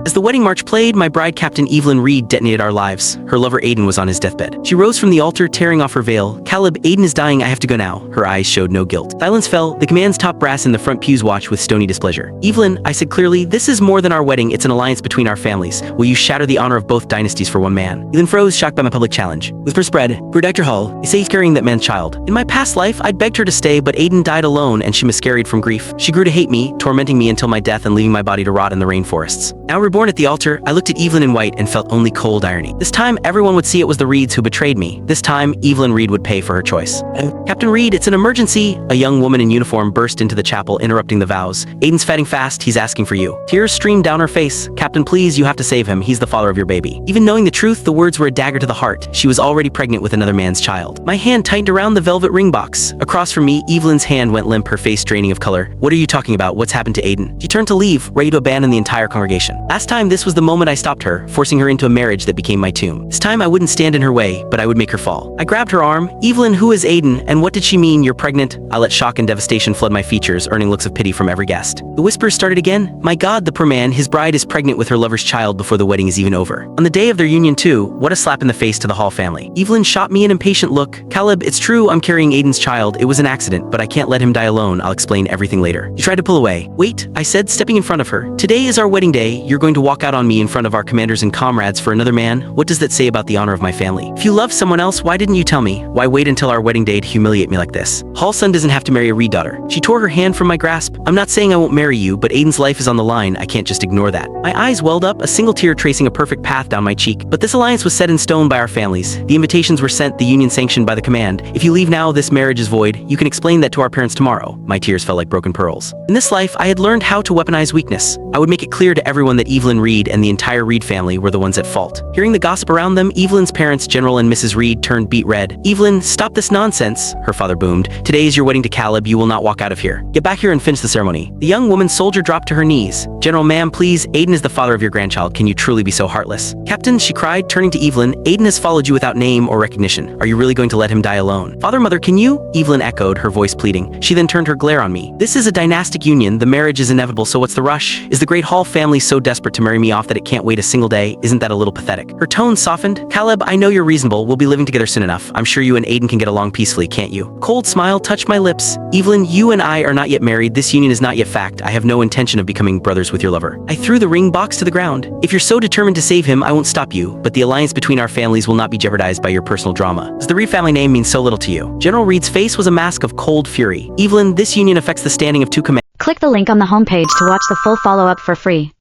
As the wedding march played, my bride Captain Evelyn Reed detonated our lives. Her lover Aiden was on his deathbed. She rose from the altar, tearing off her veil. "Caleb, Aiden is dying, I have to go now." Her eyes showed no guilt. Silence fell. The command's top brass in the front pews watched with stony displeasure. "Evelyn," I said clearly, "this is more than our wedding, it's an alliance between our families. Will you shatter the honor of both dynasties for one man?" Evelyn froze, shocked by my public challenge. Whispers spread. Dr. Hull, is safe carrying that man's child. In my past life, I'd begged her to stay, but Aiden died alone and she miscarried from grief. She grew to hate me, tormenting me until my death and leaving my body to rot in the rainforests. Now reborn at the altar, I looked at Evelyn in white and felt only cold irony. This time, everyone would see it was the Reeds who betrayed me. This time, Evelyn Reed would pay for her choice. "Captain Reed, it's an emergency!" A young woman in uniform burst into the chapel, interrupting the vows. "Aiden's fatting fast, he's asking for you." Tears streamed down her face. "Captain, please, you have to save him. He's the father of your baby." Even knowing the truth, the words were a dagger to the heart. She was already pregnant with another man's child. My hand tightened around the velvet ring box. Across from me, Evelyn's hand went limp, her face draining of color. "What are you talking about? What's happened to Aiden?" She turned to leave, ready to abandon the entire congregation. Last time, this was the moment I stopped her, forcing her into a marriage that became my tomb. This time I wouldn't stand in her way, but I would make her fall. I grabbed her arm. "Evelyn, who is Aiden, and what did she mean? You're pregnant?" I let shock and devastation flood my features, earning looks of pity from every guest. The whispers started again. "My God, the poor man, his bride is pregnant with her lover's child before the wedding is even over. On the day of their union too, what a slap in the face to the Hall family." Evelyn shot me an impatient look. "Caleb, it's true I'm carrying Aiden's child. It was an accident, but I can't let him die alone. I'll explain everything later." She tried to pull away. "Wait," I said, stepping in front of her. "Today is our wedding day. You're going to walk out on me in front of our commanders and comrades for another man? What does that say about the honor of my family? If you love someone else, why didn't you tell me? Why wait until our wedding day to humiliate me like this? Hall's son doesn't have to marry a Reed daughter." She tore her hand from my grasp. "I'm not saying I won't marry you, but Aiden's life is on the line. I can't just ignore that." My eyes welled up, a single tear tracing a perfect path down my cheek. "But this alliance was set in stone by our families. The invitations were sent, the union sanctioned by the command. If you leave now, this marriage is void. You can explain that to our parents tomorrow." My tears fell like broken pearls. In this life, I had learned how to weaponize weakness. I would make it clear to everyone that Evelyn Reed and the entire Reed family were the ones at fault. Hearing the gossip around them, Evelyn's parents, General and Mrs. Reed, turned beet red. "Evelyn, stop this nonsense," her father boomed. "Today is your wedding to Caleb. You will not walk out of here. Get back here and finish the ceremony." The young woman soldier dropped to her knees. "General, ma'am, please, Aiden is the father of your grandchild. Can you truly be so heartless?" "Captain," she cried, turning to Evelyn, "Aiden has followed you without name or recognition. Are you really going to let him die alone?" "Father, mother, can you?" Evelyn echoed, her voice pleading. She then turned her glare on me. "This is a dynastic union. The marriage is inevitable, so what's the rush? Is the great Hall family so desperate to marry me off that it can't wait a single day? Isn't that a little pathetic?" Her tone softened. "Caleb, I know you're reasonable. We'll be living together soon enough. I'm sure you and Aiden can get along peacefully, can't you?" Cold smile touched my lips. "Evelyn, you and I are not yet married. This union is not yet fact. I have no intention of becoming brothers with your lover." I threw the ring box to the ground. "If you're so determined to save him, I won't stop you, but the alliance between our families will not be jeopardized by your personal drama. Does the Reed family name mean so little to you?" General Reed's face was a mask of cold fury. "Evelyn, this union affects the standing of two commanders." Click the link on the homepage to watch the full follow-up for free.